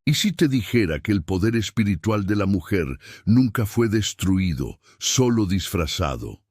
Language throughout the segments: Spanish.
¿Y si te dijera que el poder espiritual de la mujer nunca fue destruido, solo disfrazado?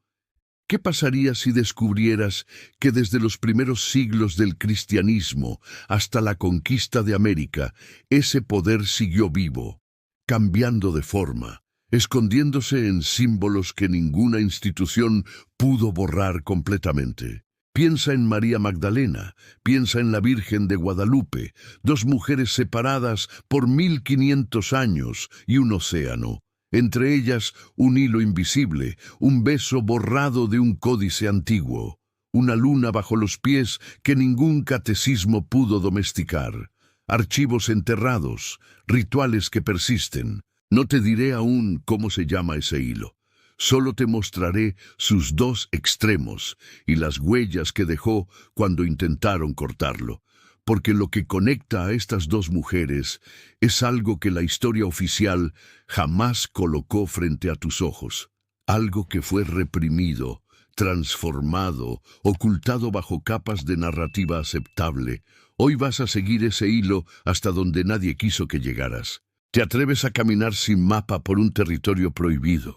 ¿Qué pasaría si descubrieras que desde los primeros siglos del cristianismo hasta la conquista de América, ese poder siguió vivo, cambiando de forma, escondiéndose en símbolos que ninguna institución pudo borrar completamente? Piensa en María Magdalena, piensa en la Virgen de Guadalupe, dos mujeres separadas por 1500 años y un océano. Entre ellas, un hilo invisible, un beso borrado de un códice antiguo, una luna bajo los pies que ningún catecismo pudo domesticar, archivos enterrados, rituales que persisten. No te diré aún cómo se llama ese hilo. Solo te mostraré sus dos extremos y las huellas que dejó cuando intentaron cortarlo, porque lo que conecta a estas dos mujeres es algo que la historia oficial jamás colocó frente a tus ojos, algo que fue reprimido, transformado, ocultado bajo capas de narrativa aceptable. Hoy vas a seguir ese hilo hasta donde nadie quiso que llegaras. Te atreves a caminar sin mapa por un territorio prohibido.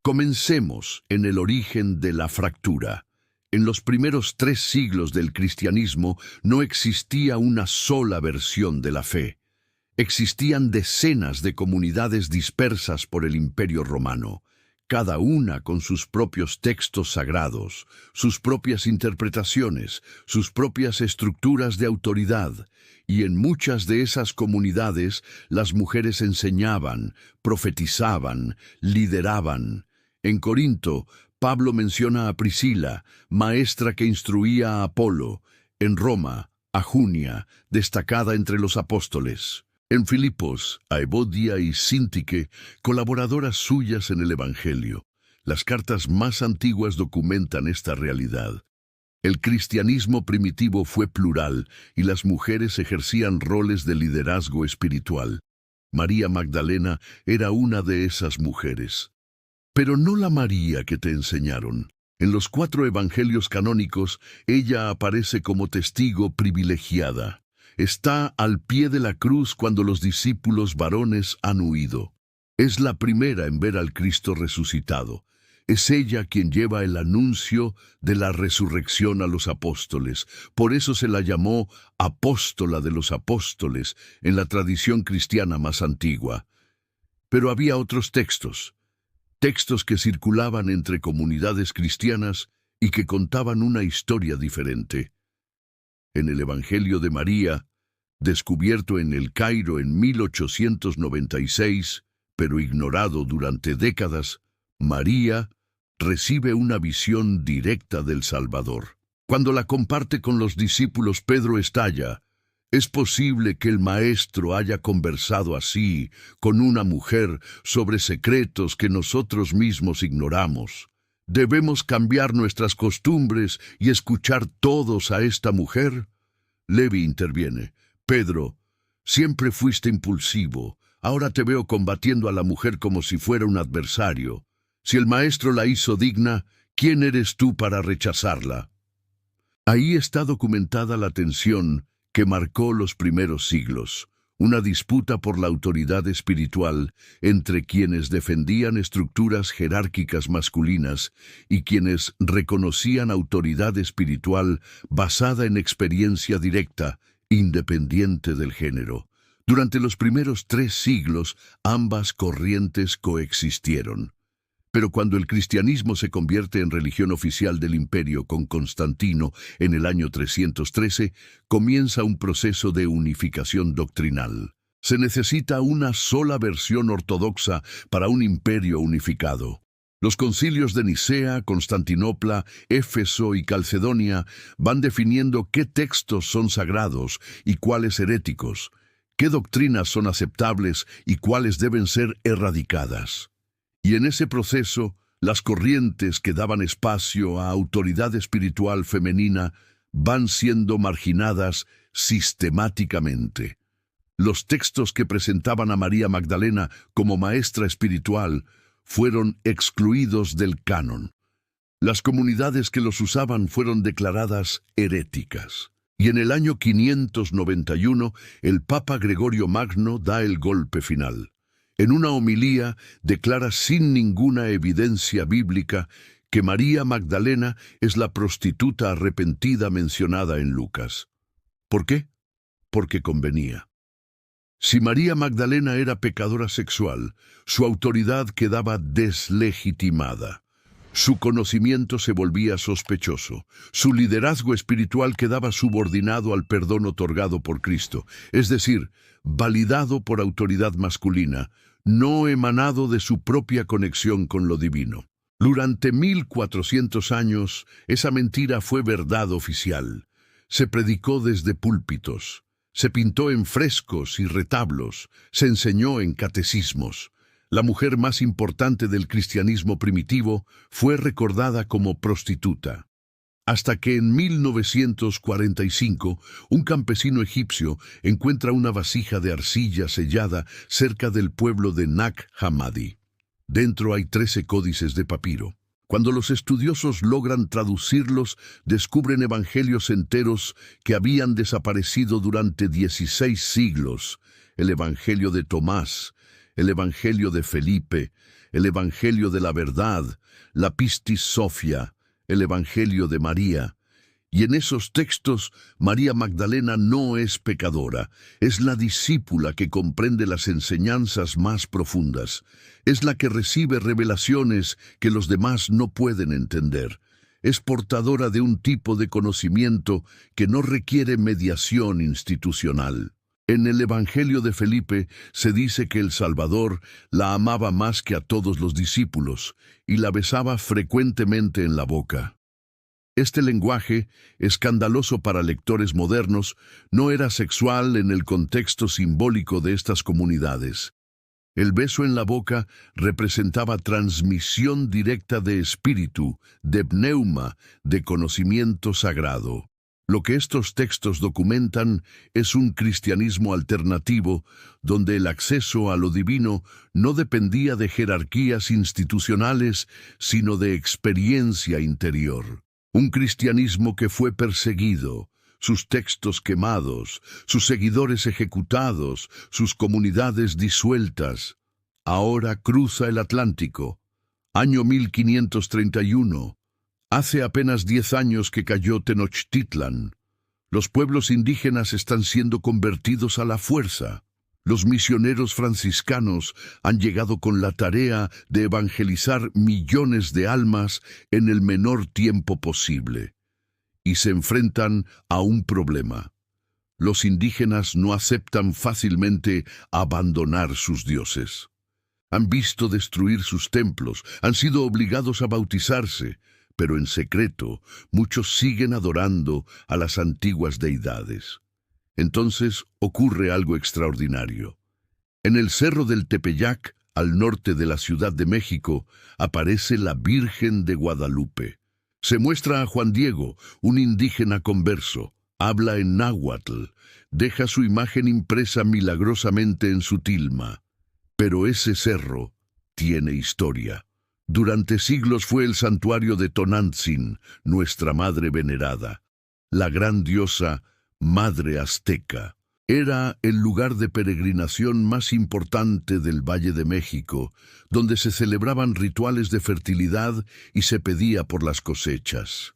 Comencemos en el origen de la fractura. En los primeros 3 siglos del cristianismo no existía una sola versión de la fe. Existían decenas de comunidades dispersas por el Imperio Romano, cada una con sus propios textos sagrados, sus propias interpretaciones, sus propias estructuras de autoridad, y en muchas de esas comunidades las mujeres enseñaban, profetizaban, lideraban. En Corinto, Pablo menciona a Priscila, maestra que instruía a Apolo. En Roma, a Junia, destacada entre los apóstoles. En Filipos, a Evodia y Síntique, colaboradoras suyas en el Evangelio. Las cartas más antiguas documentan esta realidad. El cristianismo primitivo fue plural y las mujeres ejercían roles de liderazgo espiritual. María Magdalena era una de esas mujeres. Pero no la María que te enseñaron. En los 4 evangelios canónicos, ella aparece como testigo privilegiada. Está al pie de la cruz cuando los discípulos varones han huido. Es la primera en ver al Cristo resucitado. Es ella quien lleva el anuncio de la resurrección a los apóstoles. Por eso se la llamó apóstola de los apóstoles en la tradición cristiana más antigua. Pero había otros textos que circulaban entre comunidades cristianas y que contaban una historia diferente. En el Evangelio de María, descubierto en El Cairo en 1896, pero ignorado durante décadas, María recibe una visión directa del Salvador. Cuando la comparte con los discípulos, Pedro estalla. ¿Es posible que el Maestro haya conversado así con una mujer sobre secretos que nosotros mismos ignoramos? ¿Debemos cambiar nuestras costumbres y escuchar todos a esta mujer? Levi interviene. Pedro, siempre fuiste impulsivo. Ahora te veo combatiendo a la mujer como si fuera un adversario. Si el Maestro la hizo digna, ¿quién eres tú para rechazarla? Ahí está documentada la tensión que marcó los primeros siglos, una disputa por la autoridad espiritual entre quienes defendían estructuras jerárquicas masculinas y quienes reconocían autoridad espiritual basada en experiencia directa, independiente del género. Durante los primeros 3 siglos, ambas corrientes coexistieron. Pero cuando el cristianismo se convierte en religión oficial del imperio con Constantino en el año 313, comienza un proceso de unificación doctrinal. Se necesita una sola versión ortodoxa para un imperio unificado. Los concilios de Nicea, Constantinopla, Éfeso y Calcedonia van definiendo qué textos son sagrados y cuáles heréticos, qué doctrinas son aceptables y cuáles deben ser erradicadas. Y en ese proceso, las corrientes que daban espacio a autoridad espiritual femenina van siendo marginadas sistemáticamente. Los textos que presentaban a María Magdalena como maestra espiritual fueron excluidos del canon. Las comunidades que los usaban fueron declaradas heréticas. Y en el año 591, el Papa Gregorio Magno da el golpe final. En una homilía declara sin ninguna evidencia bíblica que María Magdalena es la prostituta arrepentida mencionada en Lucas. ¿Por qué? Porque convenía. Si María Magdalena era pecadora sexual, su autoridad quedaba deslegitimada. Su conocimiento se volvía sospechoso. Su liderazgo espiritual quedaba subordinado al perdón otorgado por Cristo, es decir, validado por autoridad masculina, no emanado de su propia conexión con lo divino. Durante 1400 años, esa mentira fue verdad oficial. Se predicó desde púlpitos, se pintó en frescos y retablos, se enseñó en catecismos. La mujer más importante del cristianismo primitivo fue recordada como prostituta. Hasta que en 1945, un campesino egipcio encuentra una vasija de arcilla sellada cerca del pueblo de Nag Hammadi. Dentro hay 13 códices de papiro. Cuando los estudiosos logran traducirlos, descubren evangelios enteros que habían desaparecido durante 16 siglos. El evangelio de Tomás, el evangelio de Felipe, el evangelio de la verdad, la Pistis Sophia, el evangelio de María. Y en esos textos, María Magdalena no es pecadora, es la discípula que comprende las enseñanzas más profundas. Es la que recibe revelaciones que los demás no pueden entender. Es portadora de un tipo de conocimiento que no requiere mediación institucional. En el Evangelio de Felipe se dice que el Salvador la amaba más que a todos los discípulos y la besaba frecuentemente en la boca. Este lenguaje, escandaloso para lectores modernos, no era sexual en el contexto simbólico de estas comunidades. El beso en la boca representaba transmisión directa de espíritu, de pneuma, de conocimiento sagrado. Lo que estos textos documentan es un cristianismo alternativo, donde el acceso a lo divino no dependía de jerarquías institucionales, sino de experiencia interior. Un cristianismo que fue perseguido, sus textos quemados, sus seguidores ejecutados, sus comunidades disueltas. Ahora cruza el Atlántico. Año 1531. Hace apenas 10 años que cayó Tenochtitlan. Los pueblos indígenas están siendo convertidos a la fuerza. Los misioneros franciscanos han llegado con la tarea de evangelizar millones de almas en el menor tiempo posible. Y se enfrentan a un problema. Los indígenas no aceptan fácilmente abandonar sus dioses. Han visto destruir sus templos, han sido obligados a bautizarse, pero en secreto muchos siguen adorando a las antiguas deidades. Entonces ocurre algo extraordinario. En el cerro del Tepeyac, al norte de la Ciudad de México, aparece la Virgen de Guadalupe. Se muestra a Juan Diego, un indígena converso, habla en náhuatl, deja su imagen impresa milagrosamente en su tilma. Pero ese cerro tiene historia. Durante siglos fue el santuario de Tonantzin, nuestra madre venerada, la gran diosa Madre Azteca. Era el lugar de peregrinación más importante del Valle de México, donde se celebraban rituales de fertilidad y se pedía por las cosechas.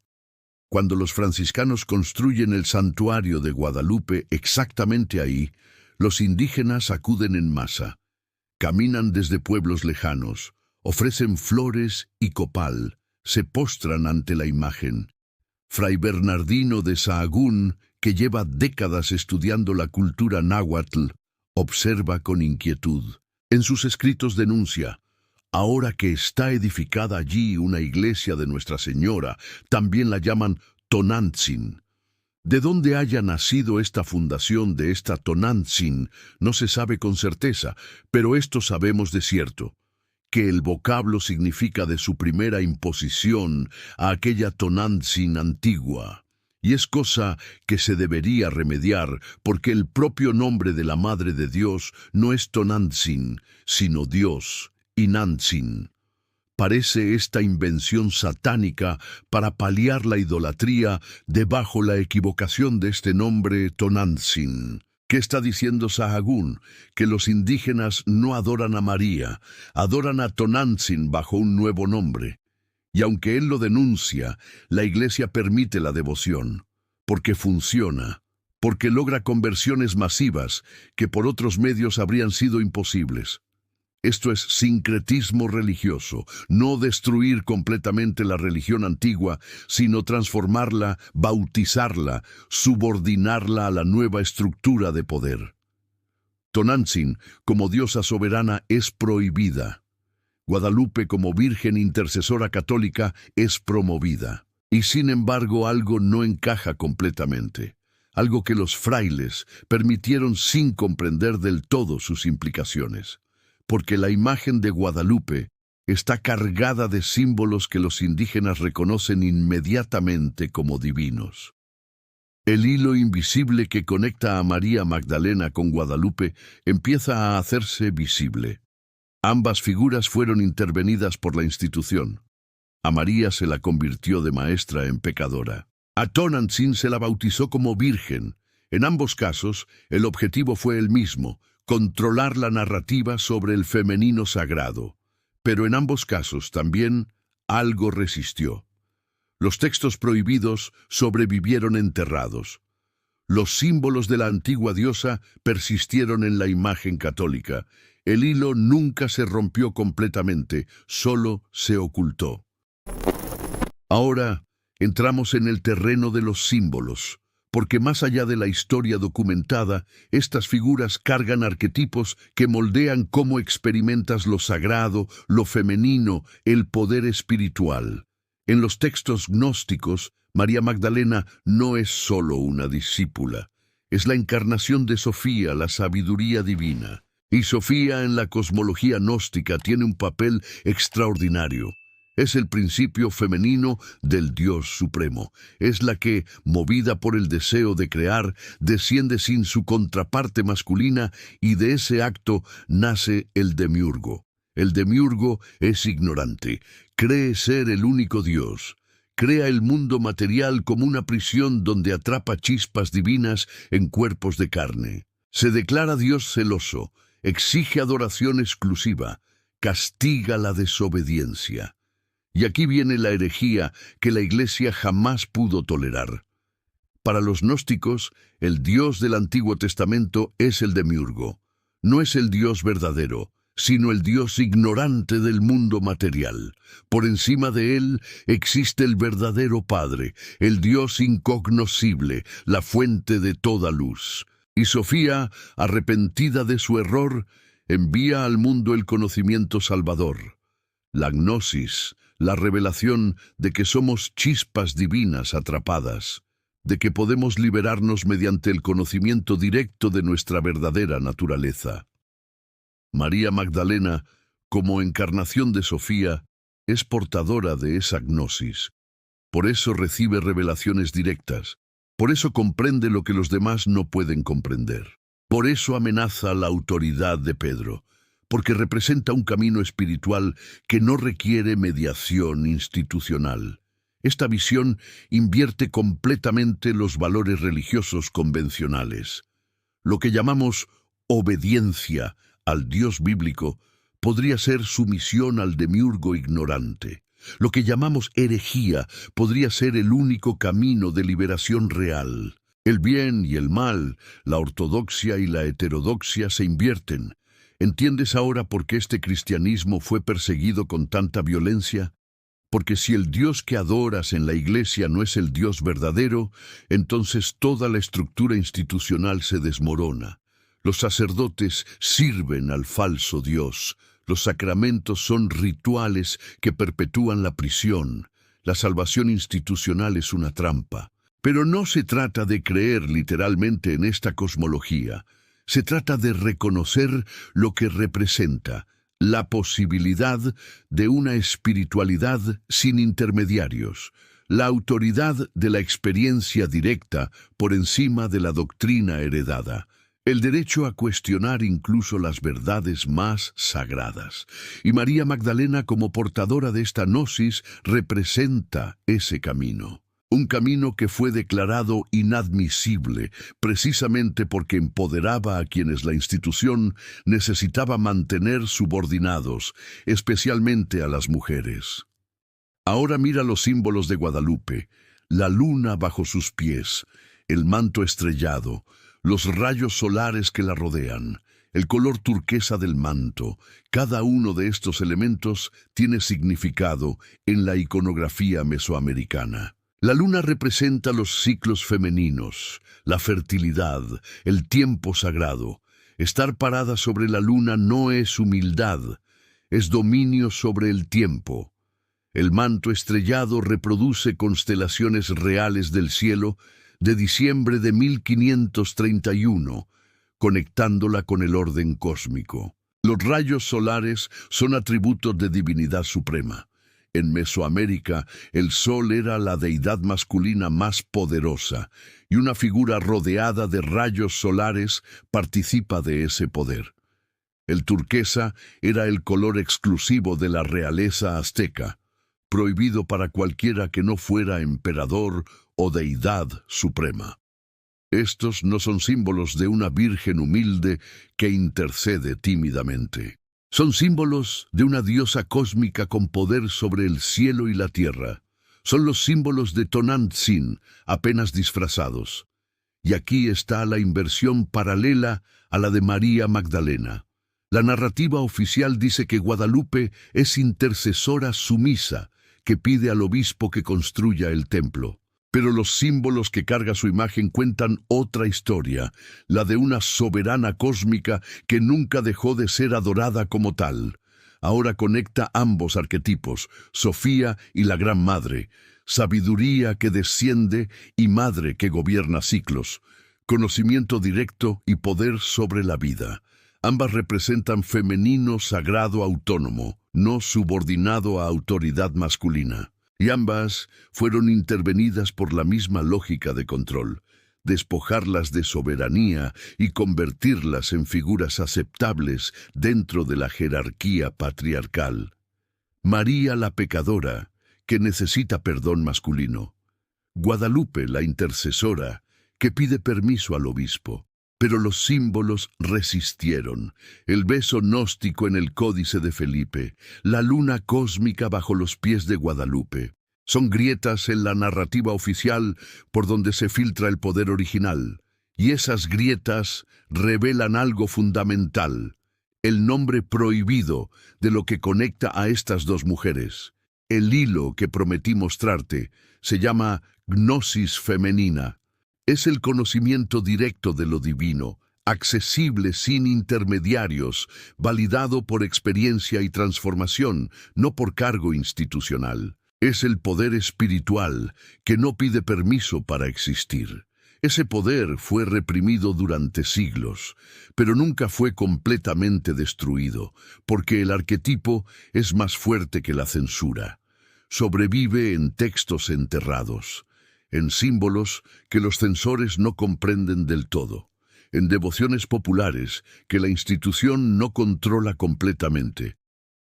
Cuando los franciscanos construyen el santuario de Guadalupe exactamente ahí, los indígenas acuden en masa. Caminan desde pueblos lejanos, ofrecen flores y copal, se postran ante la imagen. Fray Bernardino de Sahagún, que lleva décadas estudiando la cultura náhuatl, observa con inquietud. En sus escritos denuncia: ahora que está edificada allí una iglesia de Nuestra Señora, también la llaman Tonantzin. De dónde haya nacido esta fundación de esta Tonantzin no se sabe con certeza, pero esto sabemos de cierto, que el vocablo significa de su primera imposición a aquella Tonantzin antigua. Y es cosa que se debería remediar, porque el propio nombre de la Madre de Dios no es Tonantzin, sino Dios, Inantzin. Parece esta invención satánica para paliar la idolatría debajo la equivocación de este nombre Tonantzin. ¿Qué está diciendo Sahagún? Que los indígenas no adoran a María, adoran a Tonantzin bajo un nuevo nombre. Y aunque él lo denuncia, la Iglesia permite la devoción, porque funciona, porque logra conversiones masivas que por otros medios habrían sido imposibles. Esto es sincretismo religioso, no destruir completamente la religión antigua, sino transformarla, bautizarla, subordinarla a la nueva estructura de poder. Tonantzin, como diosa soberana, es prohibida. Guadalupe, como virgen intercesora católica, es promovida. Y sin embargo, algo no encaja completamente. Algo que los frailes permitieron sin comprender del todo sus implicaciones. Porque la imagen de Guadalupe está cargada de símbolos que los indígenas reconocen inmediatamente como divinos. El hilo invisible que conecta a María Magdalena con Guadalupe empieza a hacerse visible. Ambas figuras fueron intervenidas por la institución. A María se la convirtió de maestra en pecadora. A Tonantzin se la bautizó como virgen. En ambos casos, el objetivo fue el mismo: controlar la narrativa sobre el femenino sagrado. Pero en ambos casos también algo resistió. Los textos prohibidos sobrevivieron enterrados. Los símbolos de la antigua diosa persistieron en la imagen católica. El hilo nunca se rompió completamente, solo se ocultó. Ahora entramos en el terreno de los símbolos, porque más allá de la historia documentada, estas figuras cargan arquetipos que moldean cómo experimentas lo sagrado, lo femenino, el poder espiritual. En los textos gnósticos, María Magdalena no es solo una discípula, es la encarnación de Sofía, la sabiduría divina. Y Sofía en la cosmología gnóstica tiene un papel extraordinario. Es el principio femenino del Dios Supremo. Es la que, movida por el deseo de crear, desciende sin su contraparte masculina y de ese acto nace el demiurgo. El demiurgo es ignorante, cree ser el único Dios. Crea el mundo material como una prisión donde atrapa chispas divinas en cuerpos de carne. Se declara Dios celoso, exige adoración exclusiva, castiga la desobediencia. Y aquí viene la herejía que la Iglesia jamás pudo tolerar. Para los gnósticos, el Dios del Antiguo Testamento es el demiurgo. No es el Dios verdadero, sino el Dios ignorante del mundo material. Por encima de él existe el verdadero Padre, el Dios incognoscible, la fuente de toda luz. Y Sofía, arrepentida de su error, envía al mundo el conocimiento salvador, la gnosis, la revelación de que somos chispas divinas atrapadas, de que podemos liberarnos mediante el conocimiento directo de nuestra verdadera naturaleza. María Magdalena, como encarnación de Sofía, es portadora de esa gnosis. Por eso recibe revelaciones directas. Por eso comprende lo que los demás no pueden comprender. Por eso amenaza la autoridad de Pedro, porque representa un camino espiritual que no requiere mediación institucional. Esta visión invierte completamente los valores religiosos convencionales. Lo que llamamos obediencia al Dios bíblico podría ser sumisión al demiurgo ignorante. Lo que llamamos herejía podría ser el único camino de liberación real. El bien y el mal, la ortodoxia y la heterodoxia se invierten. ¿Entiendes ahora por qué este cristianismo fue perseguido con tanta violencia? Porque si el Dios que adoras en la Iglesia no es el Dios verdadero, entonces toda la estructura institucional se desmorona. Los sacerdotes sirven al falso Dios. Los sacramentos son rituales que perpetúan la prisión. La salvación institucional es una trampa. Pero no se trata de creer literalmente en esta cosmología. Se trata de reconocer lo que representa, la posibilidad de una espiritualidad sin intermediarios, la autoridad de la experiencia directa por encima de la doctrina heredada. el derecho a cuestionar incluso las verdades más sagradas. Y María Magdalena, como portadora de esta gnosis, representa ese camino. Un camino que fue declarado inadmisible precisamente porque empoderaba a quienes la institución necesitaba mantener subordinados, especialmente a las mujeres. Ahora mira los símbolos de Guadalupe: la luna bajo sus pies, el manto estrellado, los rayos solares que la rodean, el color turquesa del manto. Cada uno de estos elementos tiene significado en la iconografía mesoamericana. La luna representa los ciclos femeninos, la fertilidad, el tiempo sagrado. Estar parada sobre la luna no es humildad, es dominio sobre el tiempo. El manto estrellado reproduce constelaciones reales del cielo de diciembre de 1531, conectándola con el orden cósmico. Los rayos solares son atributos de divinidad suprema. En Mesoamérica, el sol era la deidad masculina más poderosa, y una figura rodeada de rayos solares participa de ese poder. El turquesa era el color exclusivo de la realeza azteca, prohibido para cualquiera que no fuera emperador o deidad suprema. Estos no son símbolos de una virgen humilde que intercede tímidamente. Son símbolos de una diosa cósmica con poder sobre el cielo y la tierra. Son los símbolos de Tonantzin, apenas disfrazados. Y aquí está la inversión paralela a la de María Magdalena. La narrativa oficial dice que Guadalupe es intercesora sumisa, que pide al obispo que construya el templo. Pero los símbolos que carga su imagen cuentan otra historia, la de una soberana cósmica que nunca dejó de ser adorada como tal. Ahora conecta ambos arquetipos, Sofía y la Gran Madre, sabiduría que desciende y madre que gobierna ciclos, conocimiento directo y poder sobre la vida. Ambas representan femenino sagrado autónomo, no subordinado a autoridad masculina. Y ambas fueron intervenidas por la misma lógica de control, despojarlas de soberanía y convertirlas en figuras aceptables dentro de la jerarquía patriarcal. María la pecadora, que necesita perdón masculino. Guadalupe la intercesora, que pide permiso al obispo. Pero los símbolos resistieron. El beso gnóstico en el códice de Felipe, la luna cósmica bajo los pies de Guadalupe. Son grietas en la narrativa oficial por donde se filtra el poder original. Y esas grietas revelan algo fundamental: el nombre prohibido de lo que conecta a estas dos mujeres. El hilo que prometí mostrarte se llama gnosis femenina. Es el conocimiento directo de lo divino, accesible sin intermediarios, validado por experiencia y transformación, no por cargo institucional. Es el poder espiritual que no pide permiso para existir. Ese poder fue reprimido durante siglos, pero nunca fue completamente destruido, porque el arquetipo es más fuerte que la censura. Sobrevive en textos enterrados, en símbolos que los censores no comprenden del todo, en devociones populares que la institución no controla completamente.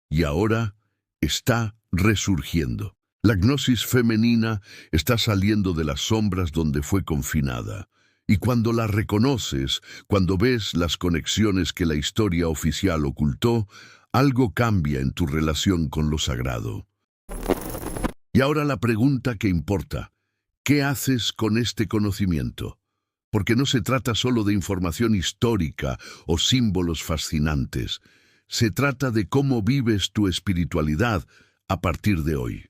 Y ahora está resurgiendo. La gnosis femenina está saliendo de las sombras donde fue confinada. Y cuando la reconoces, cuando ves las conexiones que la historia oficial ocultó, algo cambia en tu relación con lo sagrado. Y ahora la pregunta que importa: ¿qué haces con este conocimiento? Porque no se trata solo de información histórica o símbolos fascinantes. Se trata de cómo vives tu espiritualidad a partir de hoy.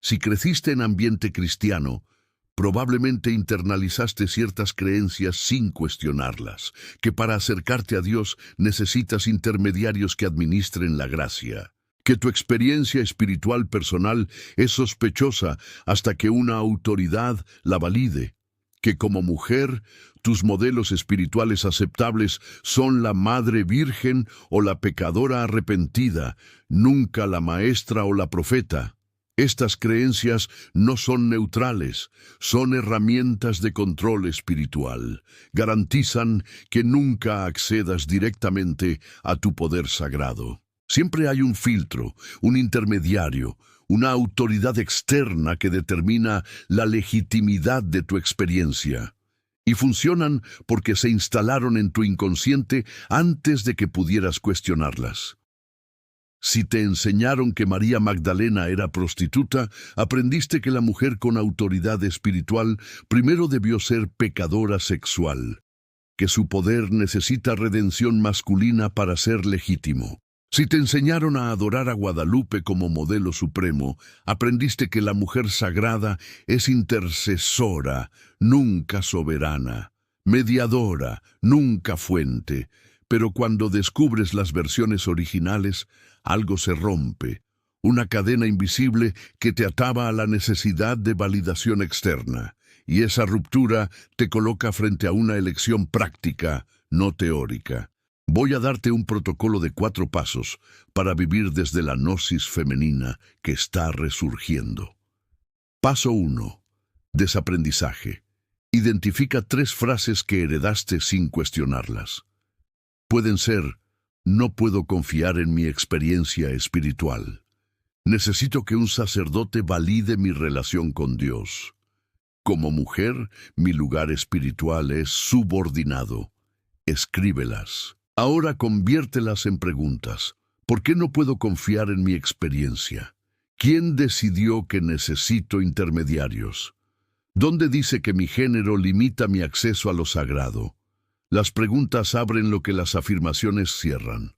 Si creciste en ambiente cristiano, probablemente internalizaste ciertas creencias sin cuestionarlas, que para acercarte a Dios necesitas intermediarios que administren la gracia. Que tu experiencia espiritual personal es sospechosa hasta que una autoridad la valide. Que como mujer, tus modelos espirituales aceptables son la Madre Virgen o la pecadora arrepentida, nunca la maestra o la profeta. Estas creencias no son neutrales, son herramientas de control espiritual. Garantizan que nunca accedas directamente a tu poder sagrado. Siempre hay un filtro, un intermediario, una autoridad externa que determina la legitimidad de tu experiencia. Y funcionan porque se instalaron en tu inconsciente antes de que pudieras cuestionarlas. Si te enseñaron que María Magdalena era prostituta, aprendiste que la mujer con autoridad espiritual primero debió ser pecadora sexual, que su poder necesita redención masculina para ser legítimo. Si te enseñaron a adorar a Guadalupe como modelo supremo, aprendiste que la mujer sagrada es intercesora, nunca soberana, mediadora, nunca fuente. Pero cuando descubres las versiones originales, algo se rompe, una cadena invisible que te ataba a la necesidad de validación externa, y esa ruptura te coloca frente a una elección práctica, no teórica. Voy a darte un protocolo de 4 pasos para vivir desde la gnosis femenina que está resurgiendo. Paso 1. Desaprendizaje. Identifica 3 frases que heredaste sin cuestionarlas. Pueden ser: no puedo confiar en mi experiencia espiritual. Necesito que un sacerdote valide mi relación con Dios. Como mujer, mi lugar espiritual es subordinado. Escríbelas. Ahora conviértelas en preguntas. ¿Por qué no puedo confiar en mi experiencia? ¿Quién decidió que necesito intermediarios? ¿Dónde dice que mi género limita mi acceso a lo sagrado? Las preguntas abren lo que las afirmaciones cierran.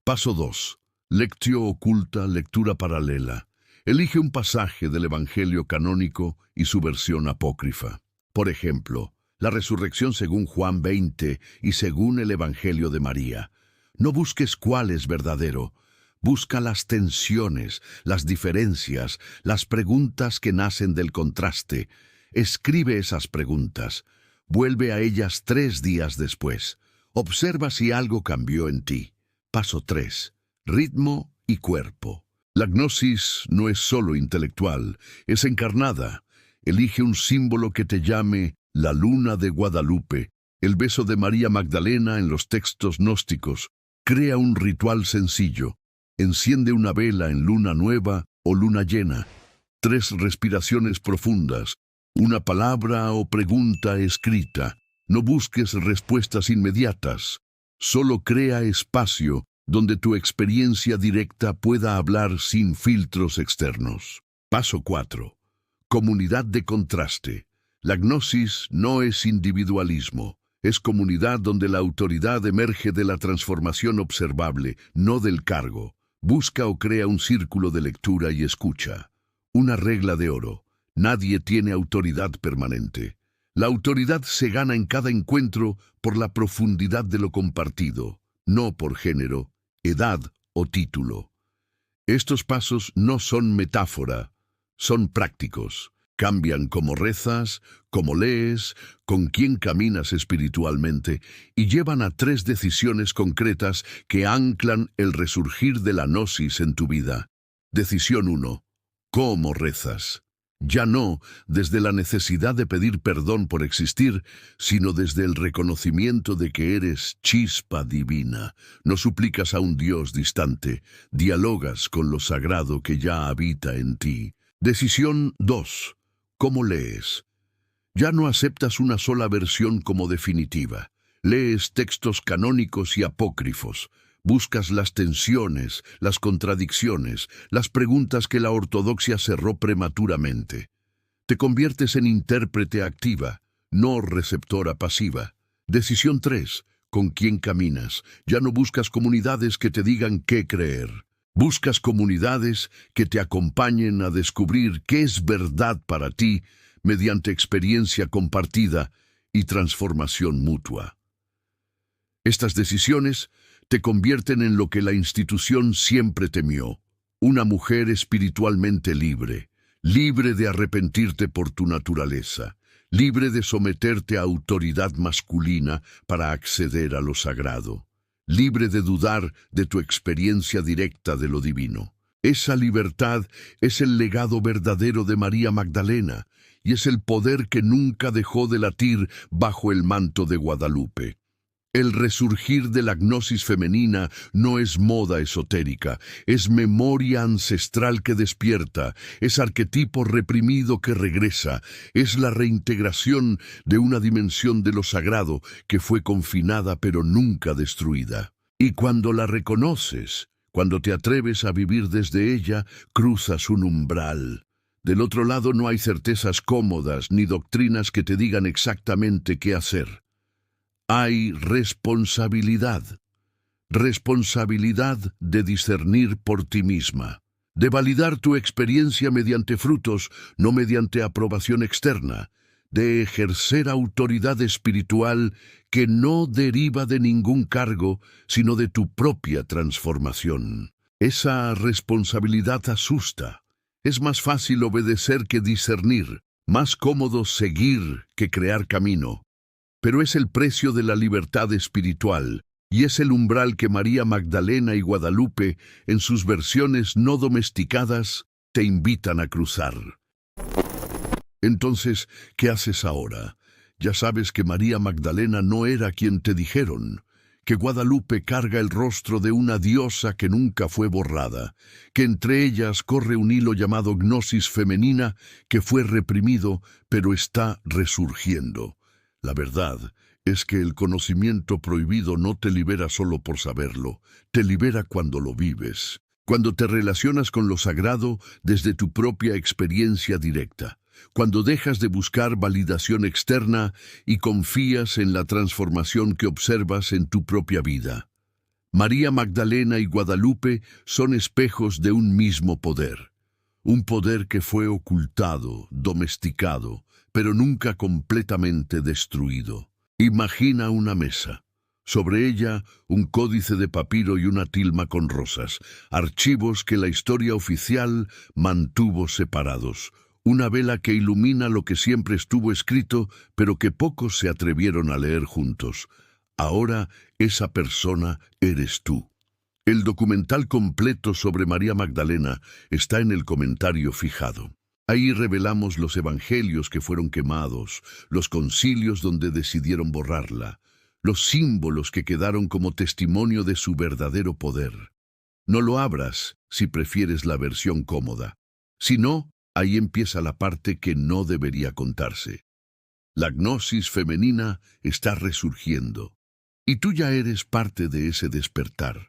Paso 2. Lectio oculta, lectura paralela. Elige un pasaje del Evangelio canónico y su versión apócrifa. Por ejemplo, la resurrección según Juan 20 y según el Evangelio de María. No busques cuál es verdadero. Busca las tensiones, las diferencias, las preguntas que nacen del contraste. Escribe esas preguntas. Vuelve a ellas 3 días después. Observa si algo cambió en ti. Paso 3. Ritmo y cuerpo. La gnosis no es solo intelectual, es encarnada. Elige un símbolo que te llame la luna de Guadalupe, el beso de María Magdalena en los textos gnósticos. Crea un ritual sencillo. Enciende una vela en luna nueva o luna llena. 3 respiraciones profundas. Una palabra o pregunta escrita. No busques respuestas inmediatas. Solo crea espacio donde tu experiencia directa pueda hablar sin filtros externos. Paso 4. Comunidad de contraste. La gnosis no es individualismo. Es comunidad donde la autoridad emerge de la transformación observable, no del cargo. Busca o crea un círculo de lectura y escucha. Una regla de oro. Nadie tiene autoridad permanente. La autoridad se gana en cada encuentro por la profundidad de lo compartido, no por género, edad o título. Estos pasos no son metáfora, son prácticos. Cambian cómo rezas, cómo lees, con quién caminas espiritualmente y llevan a 3 decisiones concretas que anclan el resurgir de la gnosis en tu vida. Decisión 1. ¿Cómo rezas? Ya no desde la necesidad de pedir perdón por existir, sino desde el reconocimiento de que eres chispa divina. No suplicas a un Dios distante, dialogas con lo sagrado que ya habita en ti. Decisión 2. ¿Cómo lees? Ya no aceptas una sola versión como definitiva. Lees textos canónicos y apócrifos. Buscas las tensiones, las contradicciones, las preguntas que la ortodoxia cerró prematuramente. Te conviertes en intérprete activa, no receptora pasiva. Decisión 3. ¿Con quién caminas? Ya no buscas comunidades que te digan qué creer. Buscas comunidades que te acompañen a descubrir qué es verdad para ti mediante experiencia compartida y transformación mutua. Estas decisiones te convierten en lo que la institución siempre temió, una mujer espiritualmente libre, libre de arrepentirte por tu naturaleza, libre de someterte a autoridad masculina para acceder a lo sagrado, libre de dudar de tu experiencia directa de lo divino. Esa libertad es el legado verdadero de María Magdalena y es el poder que nunca dejó de latir bajo el manto de Guadalupe. El resurgir de la gnosis femenina no es moda esotérica, es memoria ancestral que despierta, es arquetipo reprimido que regresa, es la reintegración de una dimensión de lo sagrado que fue confinada pero nunca destruida. Y cuando la reconoces, cuando te atreves a vivir desde ella, cruzas un umbral. Del otro lado no hay certezas cómodas ni doctrinas que te digan exactamente qué hacer. Hay responsabilidad. Responsabilidad de discernir por ti misma, de validar tu experiencia mediante frutos, no mediante aprobación externa, de ejercer autoridad espiritual que no deriva de ningún cargo, sino de tu propia transformación. Esa responsabilidad asusta. Es más fácil obedecer que discernir, más cómodo seguir que crear camino. Pero es el precio de la libertad espiritual, y es el umbral que María Magdalena y Guadalupe, en sus versiones no domesticadas, te invitan a cruzar. Entonces, ¿qué haces ahora? Ya sabes que María Magdalena no era quien te dijeron, que Guadalupe carga el rostro de una diosa que nunca fue borrada, que entre ellas corre un hilo llamado gnosis femenina que fue reprimido, pero está resurgiendo. La verdad es que el conocimiento prohibido no te libera solo por saberlo, te libera cuando lo vives, cuando te relacionas con lo sagrado desde tu propia experiencia directa, cuando dejas de buscar validación externa y confías en la transformación que observas en tu propia vida. María Magdalena y Guadalupe son espejos de un mismo poder, un poder que fue ocultado, domesticado, pero nunca completamente destruido. Imagina una mesa. Sobre ella, un códice de papiro y una tilma con rosas, archivos que la historia oficial mantuvo separados. Una vela que ilumina lo que siempre estuvo escrito, pero que pocos se atrevieron a leer juntos. Ahora, esa persona eres tú. El documental completo sobre María Magdalena está en el comentario fijado. Ahí revelamos los evangelios que fueron quemados, los concilios donde decidieron borrarla, los símbolos que quedaron como testimonio de su verdadero poder. No lo abras si prefieres la versión cómoda. Si no, ahí empieza la parte que no debería contarse. La gnosis femenina está resurgiendo, y tú ya eres parte de ese despertar.